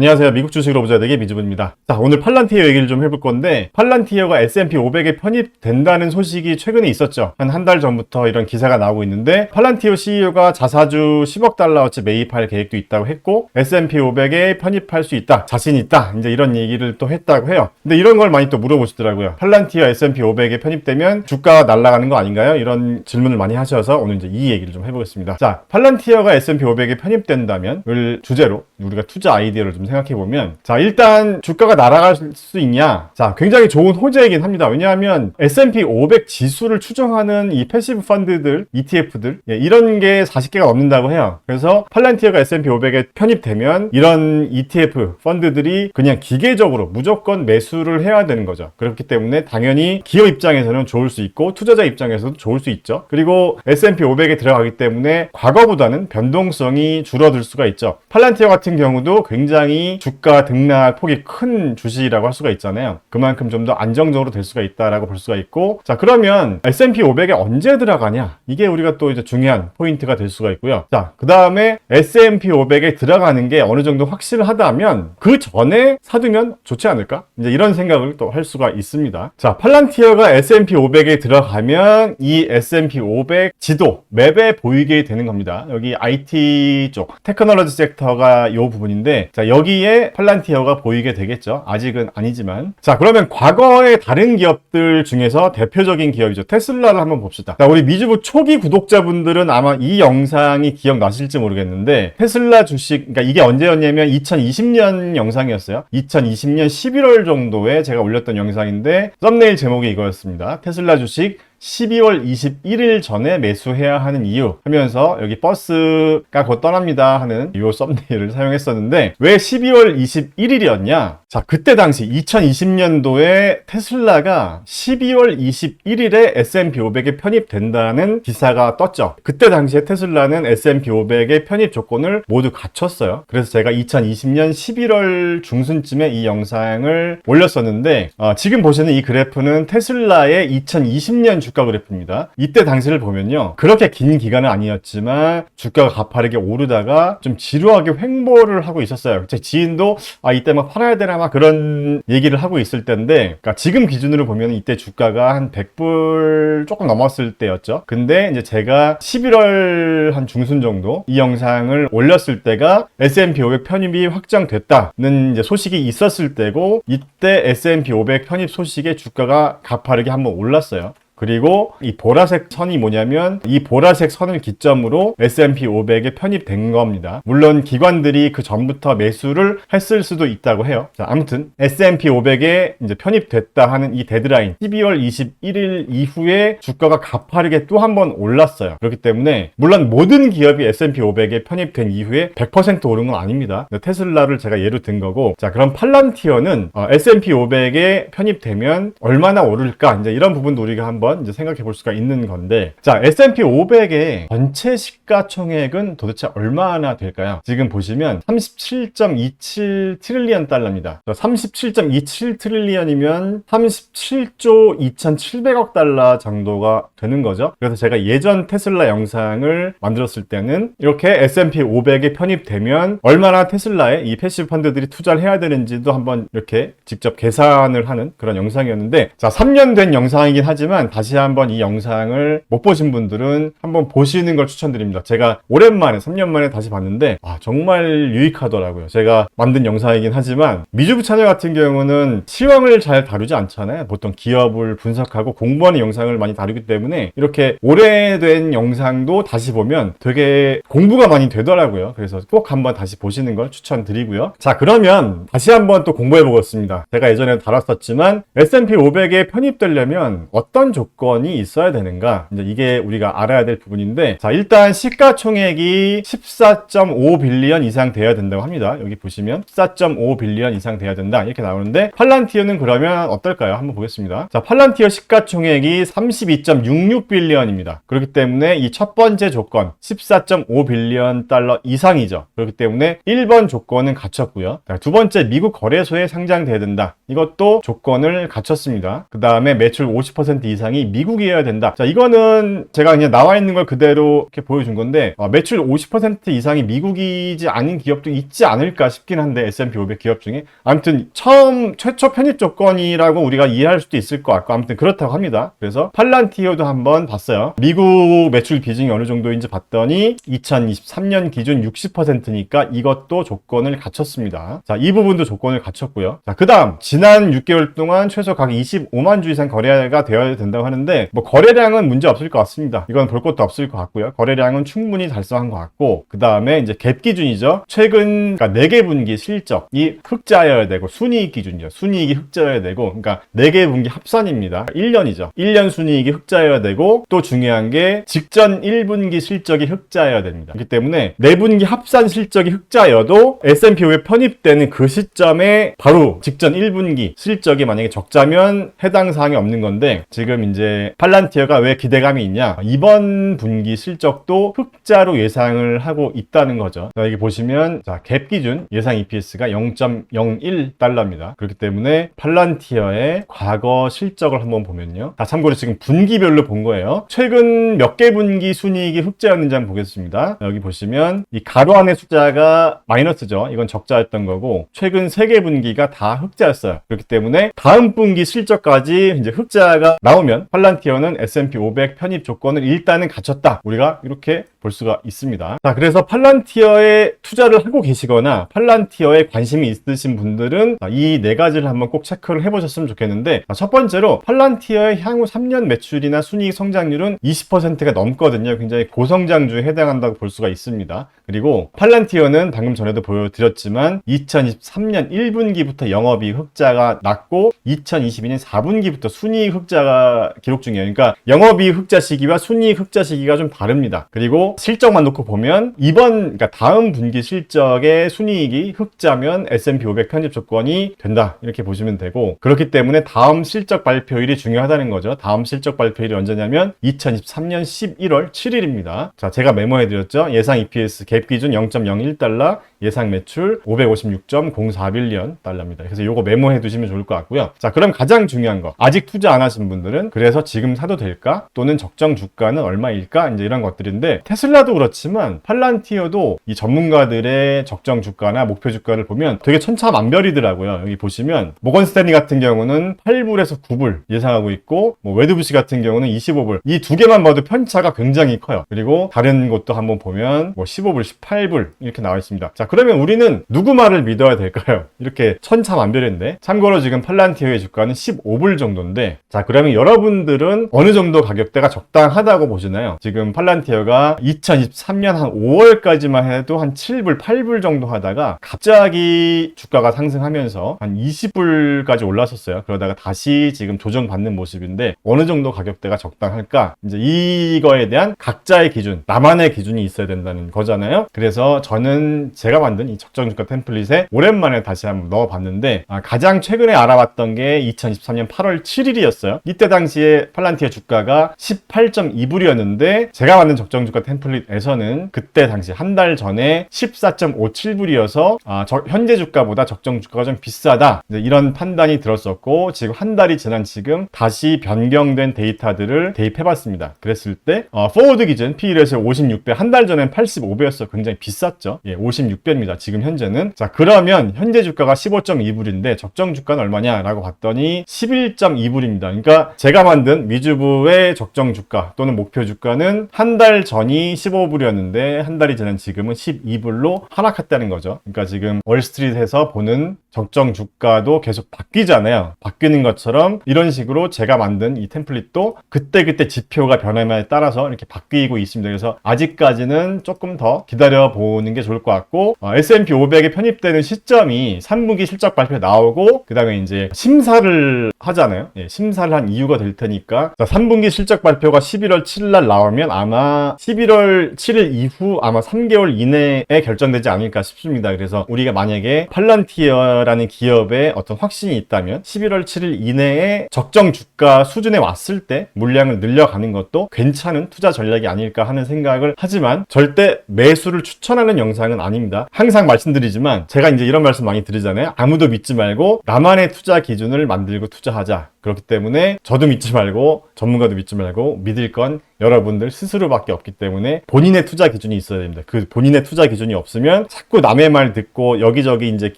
안녕하세요. 미국 주식으로 부자 되기 미주부입니다. 자, 오늘 팔란티어 얘기를 좀 해볼 건데, 팔란티어가 S&P 500에 편입된다는 소식이 최근에 있었죠. 한 달 전부터 이런 기사가 나오고 있는데, 팔란티어 CEO가 자사주 10억 달러어치 매입할 계획도 있다고 했고, S&P 500에 편입할 수 있다, 자신 있다, 이제 이런 얘기를 또 했다고 해요. 근데 이런 걸 많이 또 물어보시더라고요. 팔란티어 S&P 500에 편입되면 주가가 날아가는 거 아닌가요? 이런 질문을 많이 하셔서 오늘 이제 이 얘기를 좀 해보겠습니다. 자, 팔란티어가 S&P 500에 편입된다면 을 주제로 우리가 투자 아이디어를 좀 생각해보면, 자, 일단 주가가 날아갈 수 있냐? 자, 굉장히 좋은 호재이긴 합니다. 왜냐하면 S&P 500 지수를 추정하는 이 패시브 펀드들, ETF들, 이런 게 40개가 넘는다고 해요. 그래서 팔란티어가 S&P 500에 편입되면 이런 ETF 펀드들이 그냥 기계적으로 무조건 매수를 해야 되는 거죠. 그렇기 때문에 당연히 기업 입장에서는 좋을 수 있고 투자자 입장에서도 좋을 수 있죠. 그리고 S&P 500에 들어가기 때문에 과거보다는 변동성이 줄어들 수가 있죠. 팔란티어 같은 경우도 굉장히 주가 등락 폭이 큰 주식이라고 할 수가 있잖아요. 그만큼 좀 더 안정적으로 될 수가 있다라고 볼 수가 있고, 자, 그러면 S&P 500에 언제 들어가냐? 이게 우리가 또 이제 중요한 포인트가 될 수가 있고요. 자, 그 다음에 S&P 500에 들어가는 게 어느 정도 확실하다면 그 전에 사두면 좋지 않을까? 이제 이런 생각을 또 할 수가 있습니다. 자, 팔란티어가 S&P 500에 들어가면 이 S&P 500 지도 맵에 보이게 되는 겁니다. 여기 IT 쪽 테크놀로지 섹터가 이 부분인데, 자, 여기에 팔란티어가 보이게 되겠죠. 아직은 아니지만. 자, 그러면 과거의 다른 기업들 중에서 대표적인 기업이죠. 테슬라를 한번 봅시다. 자, 우리 미주부 초기 구독자분들은 아마 이 영상이 기억나실지 모르겠는데, 테슬라 주식, 그러니까 이게 언제였냐면 2020년 영상이었어요. 2020년 11월 정도에 제가 올렸던 영상인데, 썸네일 제목이 이거였습니다. 테슬라 주식 12월 21일 전에 매수해야 하는 이유 하면서 여기 버스가 곧 떠납니다 하는 이 썸네일을 사용했었는데, 왜 12월 21일이었냐? 자, 그때 당시 2020년도에 테슬라가 12월 21일에 S&P 500에 편입된다는 기사가 떴죠. 그때 당시에 테슬라는 S&P 500의 편입 조건을 모두 갖췄어요. 그래서 제가 2020년 11월 중순쯤에 이 영상을 올렸었는데, 지금 보시는 이 그래프는 테슬라의 2020년 주가 그래프입니다. 이때 당시를 보면요, 그렇게 긴 기간은 아니었지만 주가가 가파르게 오르다가 좀 지루하게 횡보를 하고 있었어요. 제 지인도 이때 막 팔아야 되나 막 그런 얘기를 하고 있을 때인데, 그러니까 지금 기준으로 보면 이때 주가가 한 100불 조금 넘었을 때였죠. 근데 이제 제가 11월 한 중순 정도 이 영상을 올렸을 때가 S&P 500 편입이 확정됐다는 이제 소식이 있었을 때고, 이때 S&P 500 편입 소식에 주가가 가파르게 한번 올랐어요. 그리고 이 보라색 선이 뭐냐면, 이 보라색 선을 기점으로 S&P 500에 편입된 겁니다. 물론 기관들이 그 전부터 매수를 했을 수도 있다고 해요. 자, 아무튼 S&P 500에 이제 편입됐다 하는 이 데드라인 12월 21일 이후에 주가가 가파르게 또 한 번 올랐어요. 그렇기 때문에 물론 모든 기업이 S&P 500에 편입된 이후에 100% 오른 건 아닙니다. 테슬라를 제가 예로 든 거고, 자, 그럼 팔란티어는 S&P 500에 편입되면 얼마나 오를까? 이제 이런 부분도 우리가 한번 이제 생각해 볼 수가 있는 건데, 자, S&P 500의 전체 시가총액은 도대체 얼마나 될까요? 지금 보시면 37.27 트릴리언 달러입니다. 37.27 트릴리언이면 37조 2,700억 달러 정도가 되는 거죠. 그래서 제가 예전 테슬라 영상을 만들었을 때는 이렇게 S&P 500에 편입되면 얼마나 테슬라에 이 패시브 펀드들이 투자를 해야 되는지도 한번 이렇게 직접 계산을 하는 그런 영상이었는데, 자, 3년 된 영상이긴 하지만 다시 한번 이 영상을 못 보신 분들은 한번 보시는 걸 추천드립니다. 제가 오랜만에 3년 만에 다시 봤는데 정말 유익하더라고요. 제가 만든 영상이긴 하지만 미주부 채널 같은 경우는 시황을 잘 다루지 않잖아요. 보통 기업을 분석하고 공부하는 영상을 많이 다루기 때문에 이렇게 오래된 영상도 다시 보면 되게 공부가 많이 되더라고요. 그래서 꼭 한번 다시 보시는 걸 추천드리고요. 자, 그러면 다시 한번 또 공부해 보겠습니다. 제가 예전에 다뤘었지만 S&P 500에 편입되려면 어떤 조건이 있어야 되는가? 이제 이게 우리가 알아야 될 부분인데, 자, 일단 시가총액이 14.5 빌리언 이상 돼야 된다고 합니다. 여기 보시면 14.5 빌리언 이상 돼야 된다 이렇게 나오는데, 팔란티어는 그러면 어떨까요? 한번 보겠습니다. 자, 팔란티어 시가총액이 32.66 빌리언입니다. 그렇기 때문에 이 첫 번째 조건 14.5 빌리언 달러 이상이죠. 그렇기 때문에 1번 조건은 갖췄고요. 자, 두 번째, 미국 거래소에 상장돼야 된다. 이것도 조건을 갖췄습니다. 그 다음에 매출 50% 이상 대상이 미국이어야 된다. 자, 이거는 제가 그냥 나와 있는 걸 그대로 이렇게 보여준 건데 매출 50% 이상이 미국이지 않은 기업도 있지 않을까 싶긴 한데 S&P 500 기업 중에 아무튼 최초 편입 조건이라고 우리가 이해할 수도 있을 것 같고 아무튼 그렇다고 합니다. 그래서 팔란티어도 한번 봤어요. 미국 매출 비중이 어느 정도인지 봤더니 2023년 기준 60%니까 이것도 조건을 갖췄습니다. 자, 이 부분도 조건을 갖췄고요. 자, 그 다음 지난 6개월 동안 최소 각 25만 주 이상 거래가 되어야 된다고 하는데 뭐 거래량은 문제 없을 것 같습니다. 이건 볼 것도 없을 것 같고요. 거래량은 충분히 달성한 것 같고 그 다음에 이제 갭 기준이죠. 최근 그러니까 4개 분기 실적이 흑자여야 되고 순이익 기준이죠. 순이익이 흑자여야 되고 그러니까 4개 분기 합산입니다. 1년이죠. 1년 순이익이 흑자여야 되고 또 중요한 게 직전 1분기 실적이 흑자여야 됩니다. 그렇기 때문에 4분기 합산 실적이 흑자여도 S&P 500에 편입되는 그 시점에 바로 직전 1분기 실적이 만약에 적자면 해당 사항이 없는 건데 지금 이제 팔란티어가 왜 기대감이 있냐? 이번 분기 실적도 흑자로 예상을 하고 있다는 거죠. 자, 여기 보시면 자, 갭 기준 예상 EPS가 0.01달러입니다. 그렇기 때문에 팔란티어의 과거 실적을 한번 보면요. 다 참고로 지금 분기별로 본 거예요. 최근 몇 개 분기 순이익이 흑자였는지 한번 보겠습니다. 여기 보시면 이 가로 안의 숫자가 마이너스죠. 이건 적자였던 거고 최근 3개 분기가 다 흑자였어요. 그렇기 때문에 다음 분기 실적까지 이제 흑자가 나오면 팔란티어는 S&P 500 편입 조건을 일단은 갖췄다. 우리가 이렇게 볼 수가 있습니다. 자, 그래서 팔란티어에 투자를 하고 계시거나 팔란티어에 관심이 있으신 분들은 이 4가지를 한번 꼭 체크를 해보셨으면 좋겠는데 첫 번째로 팔란티어의 향후 3년 매출이나 순이익 성장률은 20%가 넘거든요. 굉장히 고성장주에 해당한다고 볼 수가 있습니다. 그리고 팔란티어는 방금 전에도 보여드렸지만 2023년 1분기부터 영업이익 흑자가 났고 2022년 4분기부터 순이익 흑자가 기록 중이에요. 그러니까 영업이익 흑자 시기와 순이익 흑자 시기가 좀 다릅니다. 그리고 실적만 놓고 보면 그러니까 다음 분기 실적의 순이익이 흑자면 S&P 500 편입 조건이 된다. 이렇게 보시면 되고 그렇기 때문에 다음 실적 발표일이 중요하다는 거죠. 다음 실적 발표일이 언제냐면 2023년 11월 7일입니다. 자, 제가 메모해드렸죠. 예상 EPS 갭 기준 0.01달러, 예상 매출 556.04빌리언 달러입니다. 그래서 요거 메모해 두시면 좋을 것 같고요. 자, 그럼 가장 중요한 거. 아직 투자 안 하신 분들은 그래서 지금 사도 될까? 또는 적정 주가는 얼마일까? 이제 이런 것들인데 테슬라도 그렇지만 팔란티어도 이 전문가들의 적정 주가나 목표 주가를 보면 되게 천차만별이더라고요. 여기 보시면 모건 스탠리 같은 경우는 8불에서 9불 예상하고 있고 뭐 웨드부시 같은 경우는 25불. 이 두 개만 봐도 편차가 굉장히 커요. 그리고 다른 곳도 한번 보면 뭐 15불, 18불 이렇게 나와 있습니다. 자, 그러면 우리는 누구 말을 믿어야 될까요? 이렇게 천차만별인데 참고로 지금 팔란티어의 주가는 15불 정도인데 자, 그러면 여러분들은 어느 정도 가격대가 적당하다고 보시나요? 지금 팔란티어가 2023년 한 5월까지만 해도 한 7불, 8불 정도 하다가 갑자기 주가가 상승하면서 한 20불까지 올랐었어요. 그러다가 다시 지금 조정받는 모습인데 어느 정도 가격대가 적당할까? 이제 이거에 대한 각자의 기준, 나만의 기준이 있어야 된다는 거잖아요. 그래서 저는 제가 만든 이 적정주가 템플릿에 오랜만에 다시 한번 넣어봤는데 가장 최근에 알아봤던 게 2023년 8월 7일이었어요. 이때 당시에 팔란티어 주가가 18.2불이었는데 제가 만든 적정주가 템플릿에서는 그때 당시 한 달 전에 14.57불이어서 현재 주가보다 적정주가가 좀 비싸다 이런 판단이 들었었고 지금 한 달이 지난 지금 다시 변경된 데이터들을 대입해봤습니다. 그랬을 때 포워드 기준 P/E에서 56배, 한 달 전엔 85배였어. 굉장히 비쌌죠. 예, 56배입니다. 지금 현재는. 자, 그러면 현재 주가가 15.2불인데 적정 주가는 얼마냐라고 봤더니 11.2불입니다. 그러니까 제가 만든 미주부의 적정 주가 또는 목표 주가는 한 달 전이 15불이었는데 한 달이 지난 지금은 12불로 하락했다는 거죠. 그러니까 지금 월스트리트에서 보는 적정 주가도 계속 바뀌잖아요. 바뀌는 것처럼 이런 식으로 제가 만든 이 템플릿도 그때그때 지표가 변함에 따라서 이렇게 바뀌고 있습니다. 그래서 아직까지는 조금 더 기다려보는 게 좋을 것 같고 S&P 500에 편입되는 시점이 3분기 실적 발표 나오고 그 다음에 이제 심사를 하잖아요. 예, 심사를 한 이유가 될 테니까 3분기 실적 발표가 11월 7일 날 나오면 아마 11월 7일 이후 아마 3개월 이내에 결정되지 않을까 싶습니다. 그래서 우리가 만약에 팔란티어 투자라는 기업에 어떤 확신이 있다면 11월 7일 이내에 적정 주가 수준에 왔을 때 물량을 늘려가는 것도 괜찮은 투자 전략이 아닐까 하는 생각을 하지만 절대 매수를 추천하는 영상은 아닙니다. 항상 말씀드리지만 제가 이제 이런 말씀 많이 드리잖아요. 아무도 믿지 말고 나만의 투자 기준을 만들고 투자하자. 그렇기 때문에 저도 믿지 말고 전문가도 믿지 말고 믿을 건 여러분들 스스로밖에 없기 때문에 본인의 투자 기준이 있어야 됩니다. 그 본인의 투자 기준이 없으면 자꾸 남의 말 듣고 여기저기 이제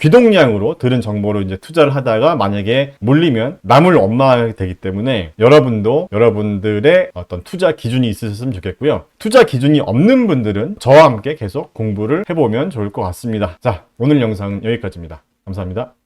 귀동량으로 들은 정보로 이제 투자를 하다가 만약에 물리면 남을 원망하게 되기 때문에 여러분도 여러분들의 어떤 투자 기준이 있으셨으면 좋겠고요. 투자 기준이 없는 분들은 저와 함께 계속 공부를 해보면 좋을 것 같습니다. 자, 오늘 영상은 여기까지입니다. 감사합니다.